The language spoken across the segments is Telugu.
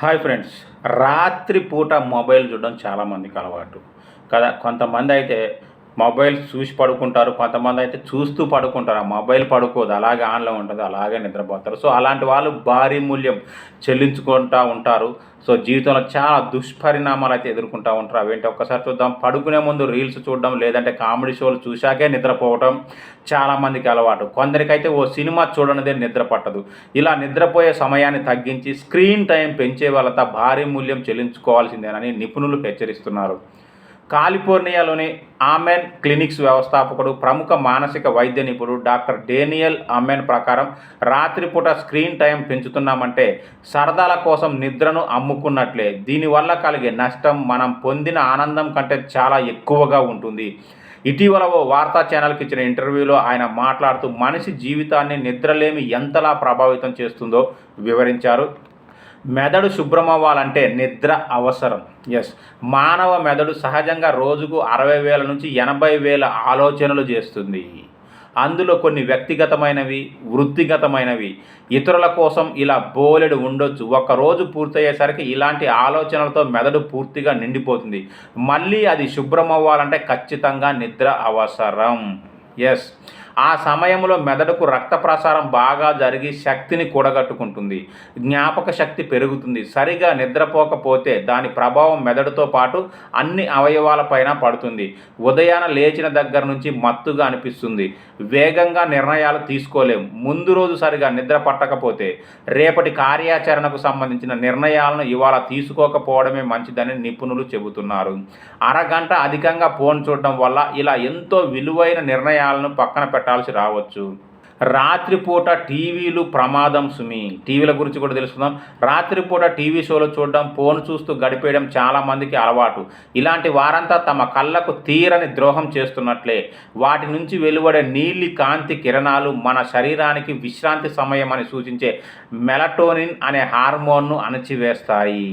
Hi friends. రాత్రి పూట మొబైల్ చూడడం చాలామందికి అలవాటు కదా. కొంతమంది అయితే మొబైల్ చూసి పడుకుంటారు, కొంతమంది అయితే చూస్తూ పడుకుంటారు. ఆ మొబైల్ పడుకోదు, అలాగే ఆన్లో ఉంటుంది, అలాగే నిద్రపోతారు. సో అలాంటి వాళ్ళు భారీ మూల్యం చెల్లించుకుంటూ ఉంటారు. సో జీవితంలో చాలా దుష్పరిణామాలు అయితే ఎదుర్కొంటూ ఉంటారు. అవేంటి ఒక్కసారి చూద్దాం. పడుకునే ముందు రీల్స్ చూడడం, లేదంటే కామెడీ షోలు చూశాకే నిద్రపోవడం చాలామందికి అలవాటు. కొందరికైతే ఓ సినిమా చూడనిదే నిద్ర పట్టదు. ఇలా నిద్రపోయే సమయాన్ని తగ్గించి స్క్రీన్ టైం పెంచే వాళ్ళంతా భారీ మూల్యం చెల్లించుకోవాల్సిందేనని నిపుణులు హెచ్చరిస్తున్నారు. కాలిఫోర్నియాలోని ఆమెన్ క్లినిక్స్ వ్యవస్థాపకుడు, ప్రముఖ మానసిక వైద్య నిపుణుడు డాక్టర్ డేనియల్ ఆమెన్ ప్రకారం, రాత్రిపూట స్క్రీన్ టైం పెంచుతున్నామంటే సరదాల కోసం నిద్రను అమ్ముకున్నట్లే. దీనివల్ల కలిగే నష్టం మనం పొందిన ఆనందం కంటే చాలా ఎక్కువగా ఉంటుంది. ఇటీవల ఓ వార్తా ఛానల్కి ఇచ్చిన ఇంటర్వ్యూలో ఆయన మాట్లాడుతూ మనిషి జీవితాన్ని నిద్రలేమి ఎంతలా ప్రభావితం చేస్తుందో వివరించారు. మెదడు శుభ్రమవ్వాలంటే నిద్ర అవసరం. మానవ మెదడు సహజంగా రోజుకు 60,000 నుంచి 80,000 ఆలోచనలు చేస్తుంది. అందులో కొన్ని వ్యక్తిగతమైనవి, వృత్తిగతమైనవి. ఇతరుల కోసం ఇలా బోలెడు ఉండొచ్చు. ఒక్కరోజు పూర్తయ్యేసరికి ఇలాంటి ఆలోచనలతో మెదడు పూర్తిగా నిండిపోతుంది. మళ్ళీ అది శుభ్రమవ్వాలంటే ఖచ్చితంగా నిద్ర అవసరం. ఆ సమయంలో మెదడుకు రక్త ప్రసారం బాగా జరిగి శక్తిని కూడగట్టుకుంటుంది, జ్ఞాపక శక్తి పెరుగుతుంది. సరిగా నిద్రపోకపోతే దాని ప్రభావం మెదడుతో పాటు అన్ని అవయవాలపైన పడుతుంది. ఉదయాన లేచిన దగ్గర నుంచి మత్తుగా అనిపిస్తుంది, వేగంగా నిర్ణయాలు తీసుకోలేం. ముందు రోజు సరిగా నిద్ర పట్టకపోతే రేపటి కార్యాచరణకు సంబంధించిన నిర్ణయాలను ఇవాళ తీసుకోకపోవడమే మంచిదని నిపుణులు చెబుతున్నారు. అరగంట అధికంగా ఫోన్ చూడడం వల్ల ఇలా ఎంతో విలువైన నిర్ణయాలను పక్కన పెట్టాల్సి రావచ్చు. రాత్రిపూట టీవీలు ప్రమాదం సుమి. టీవీల గురించి కూడా తెలుసుకుందాం. రాత్రిపూట టీవీ షోలు చూడడం, ఫోన్ చూస్తూ గడిపేయడం చాలామందికి అలవాటు. ఇలాంటి వారంతా తమ కళ్ళకు తీరని ద్రోహం చేస్తున్నట్లే. వాటి నుంచి వెలువడే నీలి కాంతి కిరణాలు మన శరీరానికి విశ్రాంతి సమయం అని సూచించే మెలటోనిన్ అనే హార్మోన్ను అణచివేస్తాయి.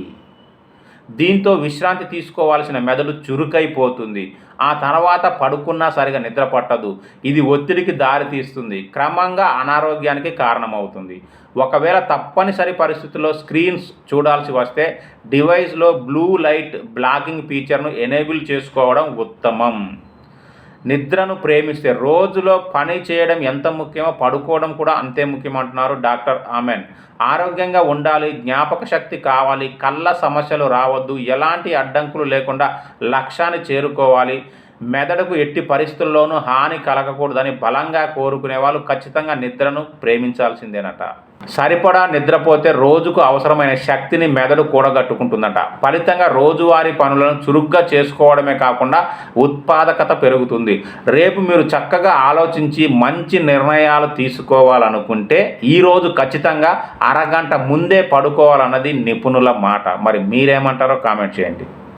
దీంతో విశ్రాంతి తీసుకోవాల్సిన మెదడు చురుకైపోతుంది. ఆ తర్వాత పడుకున్నా సరిగా నిద్ర పట్టదు. ఇది ఒత్తిడికి దారితీస్తుంది, క్రమంగా అనారోగ్యానికి కారణమవుతుంది. ఒకవేళ తప్పనిసరి పరిస్థితుల్లో స్క్రీన్స్ చూడాల్సి వస్తే డివైస్లో బ్లూ లైట్ బ్లాకింగ్ ఫీచర్ను ఎనేబుల్ చేసుకోవడం ఉత్తమం. నిద్రను ప్రేమిస్తే రోజులో పని చేయడం ఎంత ముఖ్యమో పడుకోవడం కూడా అంతే ముఖ్యమంటున్నారు డాక్టర్ ఆమెన్. ఆరోగ్యంగా ఉండాలి, జ్ఞాపక శక్తి కావాలి, కళ్ళ సమస్యలు రావద్దు, ఎలాంటి అడ్డంకులు లేకుండా లక్ష్యాన్ని చేరుకోవాలి, మెదడుకు ఎట్టి పరిస్థితుల్లోనూ హాని కలగకూడదని బలంగా కోరుకునే వాళ్ళు ఖచ్చితంగా నిద్రను ప్రేమించాల్సిందేనట. సరిపడా నిద్రపోతే రోజుకు అవసరమైన శక్తిని మెదడు కూడగట్టుకుంటుందట. ఫలితంగా రోజువారీ పనులను చురుగ్గా చేసుకోవడమే కాకుండా ఉత్పాదకత పెరుగుతుంది. రేపు మీరు చక్కగా ఆలోచించి మంచి నిర్ణయాలు తీసుకోవాలనుకుంటే ఈరోజు ఖచ్చితంగా అరగంట ముందే పడుకోవాలన్నది నిపుణుల మాట. మరి మీరేమంటారో కామెంట్ చేయండి.